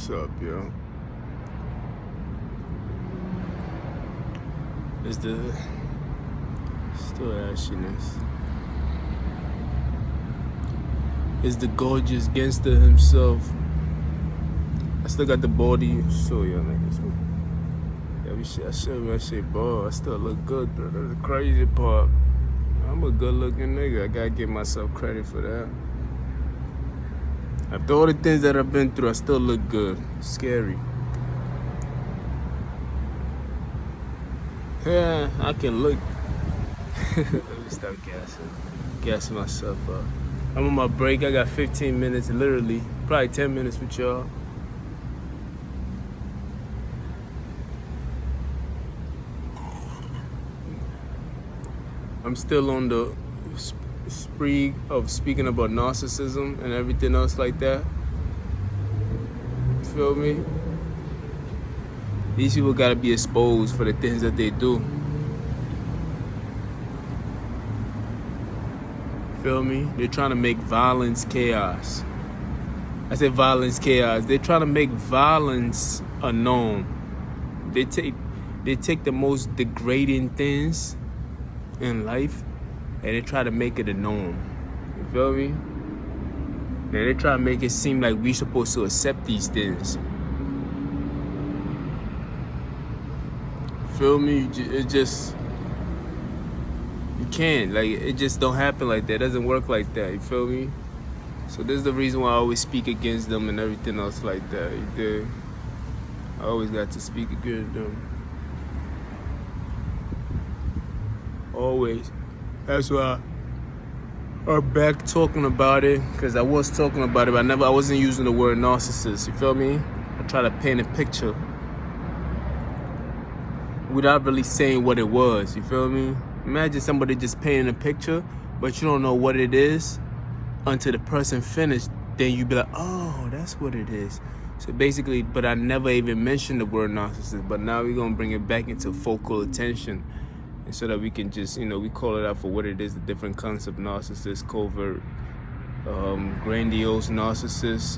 What's up, yo? It's the still ashiness. It's the gorgeous gangster himself. I still got the body. Show y'all niggas. Yeah, I show me that shit, bro. I still look good, bro. That's the crazy part. I'm a good looking nigga. I gotta give myself credit for that. After all the things that I've been through, I still look good. Scary. Yeah, I can look. Let me stop gassing myself up. I'm on my break. I got 15 minutes, literally, probably 10 minutes with y'all. I'm still on the spree of speaking about narcissism and everything else like that. You feel me? These people gotta be exposed for the things that they do. Feel me? They're trying to make violence chaos. I said violence chaos. They're trying to make violence a norm. They take the most degrading things in life and they try to make it a norm. You feel me? And they try to make it seem like we're supposed to accept these things. Feel me? It just, you can't. Like, it just don't happen like that. It doesn't work like that. You feel me? So this is the reason why I always speak against them and everything else like that. You dig? I always got to speak against them. Always. That's why I'm back talking about it, because I was talking about it, but I wasn't using the word narcissist. You feel me? I try to paint a picture without really saying what it was. You feel me? Imagine somebody just painting a picture, but you don't know what it is until the person finished. Then you be like, oh, that's what it is. So basically, but I never even mentioned the word narcissist. But now we're gonna bring it back into focal attention, and so that we can just, we call it out for what it is, the different concept: narcissist, covert, grandiose narcissist,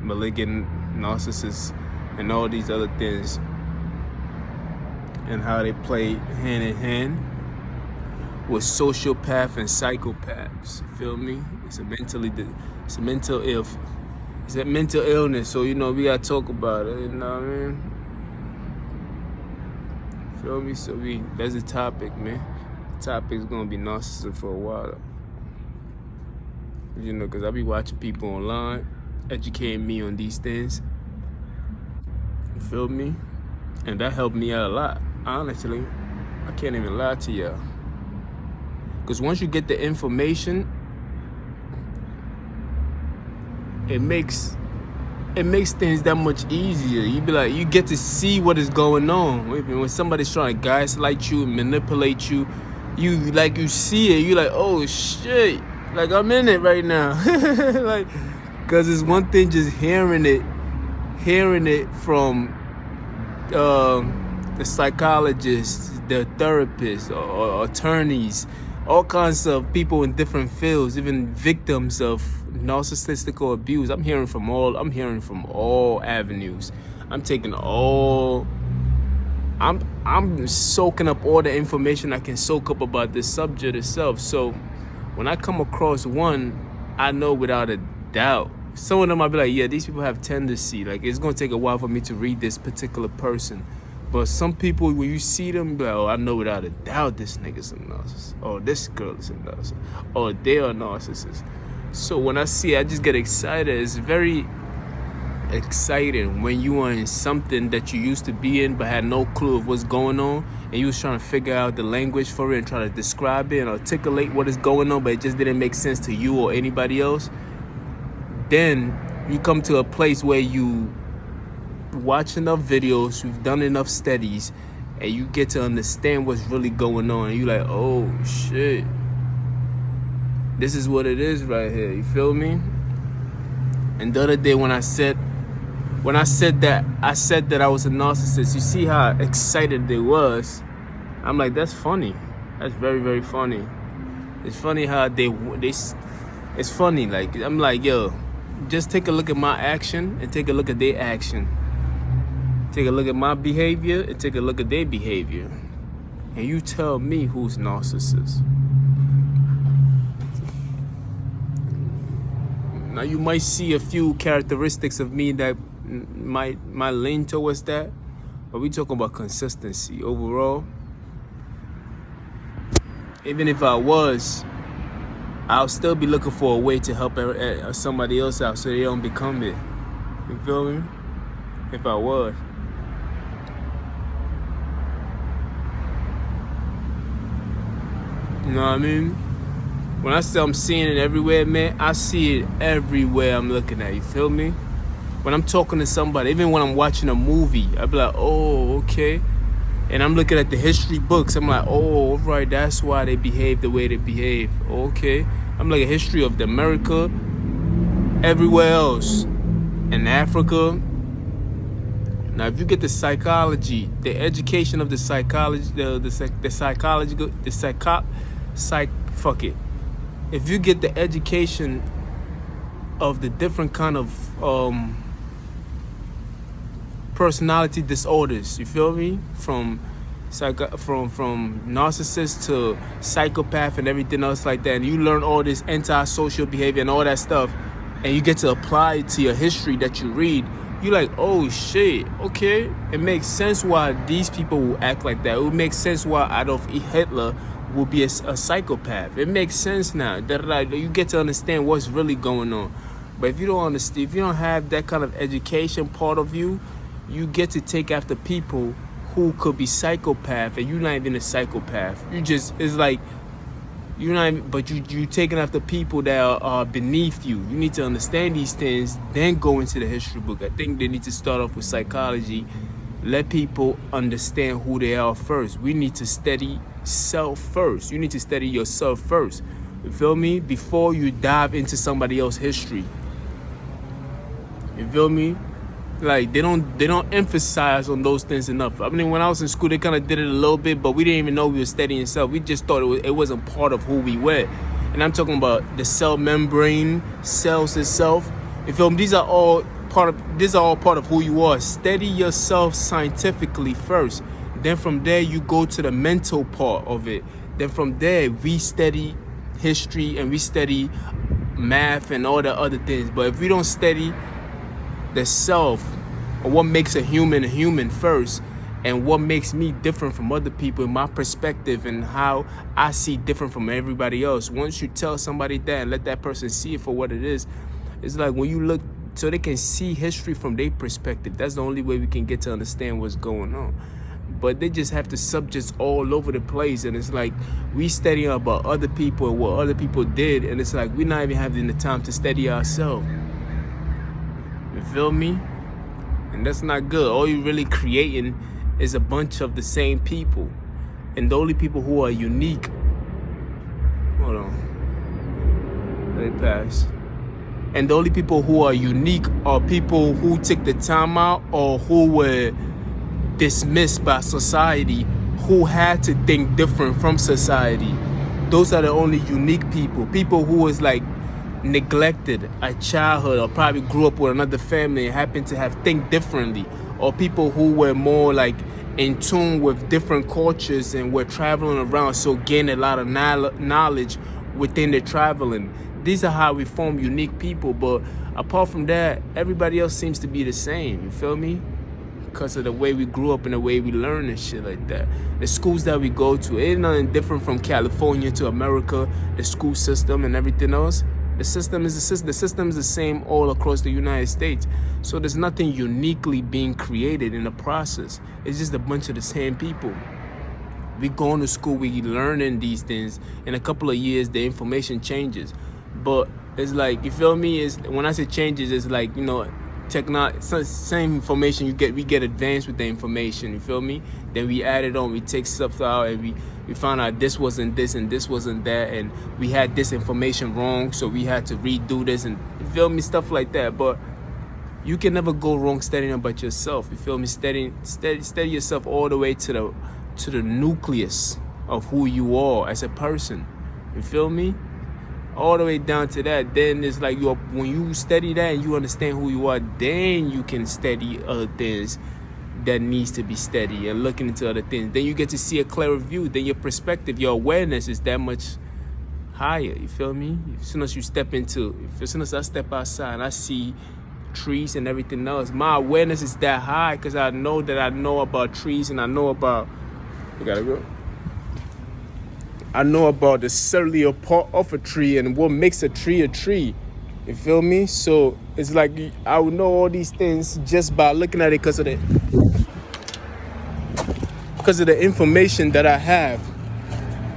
malignant narcissist, and all these other things, and how they play hand in hand with sociopath and psychopaths. You feel me? It's a mental illness. So we gotta talk about it. You know what I mean? Feel me? So that's the topic, man. The topic is gonna be narcissism for a while. Because I be watching people online, educating me on these things. You feel me? And that helped me out a lot. Honestly, I can't even lie to y'all. Because once you get the information, it makes things that much easier. You be like, you get to see what is going on. When somebody's trying to gaslight you, manipulate you, you see it. You like, oh shit, like I'm in it right now. Like, because it's one thing just hearing it from the psychologists, the therapists, or attorneys, all kinds of people in different fields, even victims of narcissistic abuse. I'm hearing from all avenues. I'm soaking up all the information I can soak up about this subject itself. So when I come across one, I know without a doubt. Some of them I'll be like, yeah, these people have tendency. Like, it's gonna take a while for me to read this particular person. But some people, when you see them, be like, oh, I know without a doubt this nigga's a narcissist. Or this girl is a narcissist. Or they are narcissists. So when I see it, I just get excited. It's very exciting when you are in something that you used to be in but had no clue of what's going on, and you was trying to figure out the language for it and try to describe it and articulate what is going on, but it just didn't make sense to you or anybody else. Then you come to a place where you watch enough videos, you've done enough studies, and you get to understand what's really going on. And you like, oh shit, this is what it is right here. You feel me? And the other day when I said that I was a narcissist, you see how excited they was. I'm like, that's funny. That's very, very funny. It's funny how it's funny. Like, I'm like, yo, just take a look at my action and take a look at their action. Take a look at my behavior and take a look at their behavior. And you tell me who's narcissist. Now you might see a few characteristics of me that might lean towards that, but we talking about consistency overall. Even if I was, I'll still be looking for a way to help somebody else out so they don't become it. You feel me? If I was. You know what I mean? When I say I'm seeing it everywhere, man, I see it everywhere I'm looking at. You feel me? When I'm talking to somebody, even when I'm watching a movie, I be like, oh, okay. And I'm looking at the history books. I'm like, oh, all right, that's why they behave the way they behave. Okay. I'm like a history of the America, everywhere else, in Africa. Now, if you get the psychology, the education of the psychology, fuck it. If you get the education of the different kind of personality disorders, you feel me? From narcissist to psychopath and everything else like that, and you learn all this antisocial behavior and all that stuff, and you get to apply it to your history that you read, you're like, oh shit, okay, it makes sense why these people will act like that. It would make sense why Adolf Hitler will be a psychopath. It makes sense now. You get to understand what's really going on. But if you don't understand, if you don't have that kind of education part of you, you get to take after people who could be psychopath, and you're not even a psychopath. You just, it's like, you're not even, but you taking after people that are beneath you. You need to understand these things, then go into the history book. I think they need to start off with psychology. Let people understand who they are first. We need to study self first. You need to study yourself first. You feel me? Before you dive into somebody else's history. You feel me? Like they don't emphasize on those things enough. I mean, when I was in school, they kind of did it a little bit, but we didn't even know we were studying self. We just thought it wasn't part of who we were. And I'm talking about the cell membrane, cells itself. You feel me? These are all part of who you are. Study yourself scientifically first. Then from there you go to the mental part of it. Then from there we study history and we study math and all the other things. But if we don't study the self, or what makes a human first, and what makes me different from other people, my perspective and how I see different from everybody else. Once you tell somebody that and let that person see it for what it is, it's like when you look so they can see history from their perspective. That's the only way we can get to understand what's going on. But they just have the subjects all over the place, and it's like we studying about other people and what other people did, and it's like we're not even having the time to study ourselves. You feel me? And that's not good. All you're really creating is a bunch of the same people. And the only people who are unique, hold on, let it pass. And the only people who are unique are people who took the time out or who were dismissed by society, who had to think different from society. Those are the only unique people. People who was like neglected at childhood, or probably grew up with another family and happened to have think differently, or people who were more like in tune with different cultures and were traveling around, so gain a lot of knowledge within the traveling. These are how we form unique people. But apart from that, everybody else seems to be the same. You feel me? Because of the way we grew up and the way we learn and shit like that. The schools that we go to, ain't nothing different from California to America, the school system and everything else. The system is the same all across the United States. So there's nothing uniquely being created in the process. It's just a bunch of the same people. We going to school, we learning these things. In a couple of years, the information changes. But it's like, you feel me? Is when I say changes, it's like, you know, same information we get advanced with the information. You feel me? Then we add it on. We take stuff out and we found out this wasn't this and this wasn't that, and we had this information wrong, so we had to redo this, and you feel me, stuff like that. But you can never go wrong studying about yourself. You feel me? Study yourself all the way to the nucleus of who you are as a person. You feel me? all the way down to that, then it's like when you study that and you understand who you are, then you can study other things that needs to be studied and looking into other things. Then you get to see a clearer view. Then your perspective, your awareness is that much higher. You feel me? As soon as you step as soon as I step outside and I see trees and everything else, my awareness is that high because I know about trees, and I know about, I know about the cellular part of a tree and what makes a tree a tree. You feel me? So it's like I would know all these things just by looking at it because of the information that I have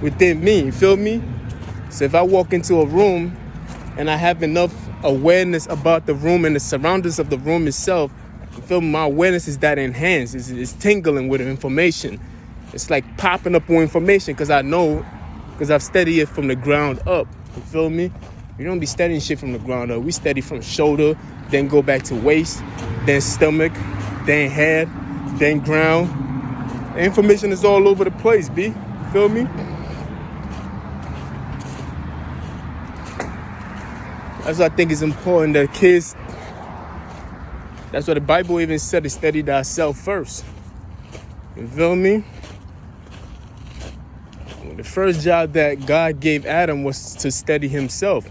within me. You feel me? So if I walk into a room and I have enough awareness about the room and the surroundings of the room itself, you feel me? My awareness is that enhanced. It's tingling with information. It's like popping up with information because I know, because I've studied it from the ground up. You feel me? We don't be studying shit from the ground up. We study from shoulder, then go back to waist, then stomach, then head, then ground. The information is all over the place, B. You feel me? That's what I think is important that kids, that's what the Bible even said, to study thyself first. You feel me? The first job that God gave Adam was to study himself.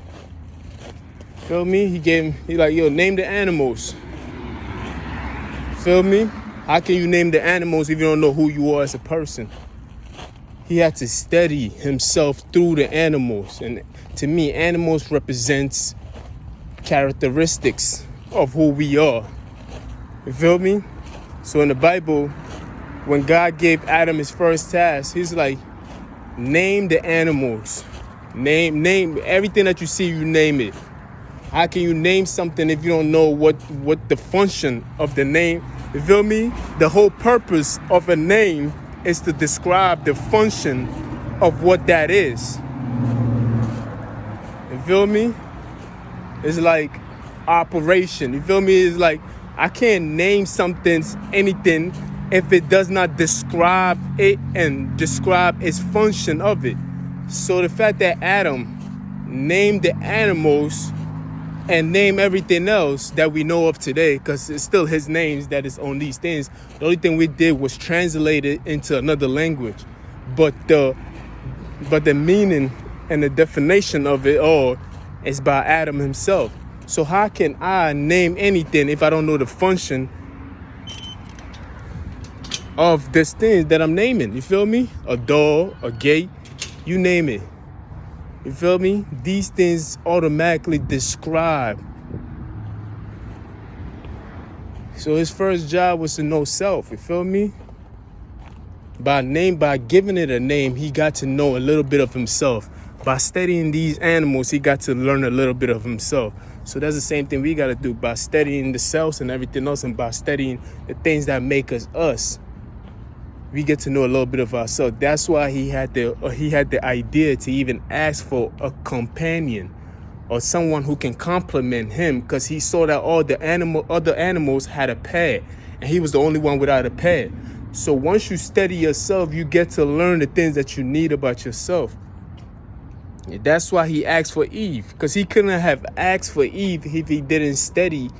Feel me? He like, yo, name the animals. Feel me? How can you name the animals if you don't know who you are as a person? He had to study himself through the animals. And to me, animals represents characteristics of who we are. You feel me? So in the Bible, when God gave Adam his first task, he's like, name the animals. Name everything that you see, you name it. How can you name something if you don't know what the function of the name? You feel me? The whole purpose of a name is to describe the function of what that is. You feel me? It's like operation. You feel me? It's like I can't name something anything if it does not describe it and describe its function of it. So the fact that Adam named the animals and name everything else that we know of today, because it's still his names that is on these things. The only thing we did was translate it into another language. But the meaning and the definition of it all is by Adam himself. So how can I name anything if I don't know the function of this thing that I'm naming? You feel me? A door, a gate, you name it. You feel me? These things automatically describe. So his first job was to know self. You feel me? By giving it a name, he got to know a little bit of himself. By studying these animals, he got to learn a little bit of himself. So that's the same thing we got to do by studying the selves and everything else, and by studying the things that make us us. We get to know a little bit of ourselves. That's why he had the idea to even ask for a companion or someone who can complement him, because he saw that all the other animals had a pair, and he was the only one without a pair. So once you study yourself, you get to learn the things that you need about yourself. That's why he asked for Eve, because he couldn't have asked for Eve if he didn't study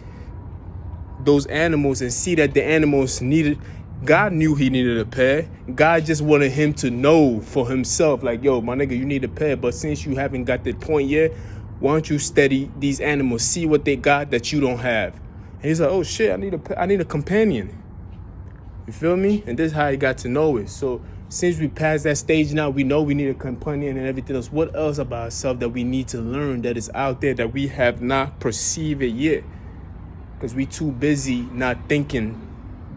those animals and see that the animals needed. God knew he needed a pair. God just wanted him to know for himself, like, yo, my nigga, you need a pair. But since you haven't got that point yet, why don't you study these animals, see what they got that you don't have? And he's like, oh shit, I need a companion. You feel me? And this is how he got to know it. So since we passed that stage now, we know we need a companion and everything else. What else about ourselves that we need to learn that is out there that we have not perceived it yet? Because we too busy not thinking.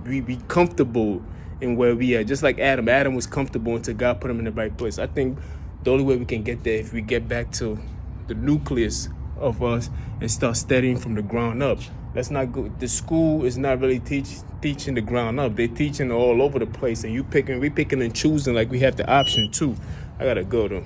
We be comfortable in where we are. Just like Adam. Adam was comfortable until God put him in the right place. I think the only way we can get there if we get back to the nucleus of us and start studying from the ground up. Let's not go. The school is not really teaching the ground up. They're teaching all over the place, and we picking and choosing like we have the option too. I gotta go though.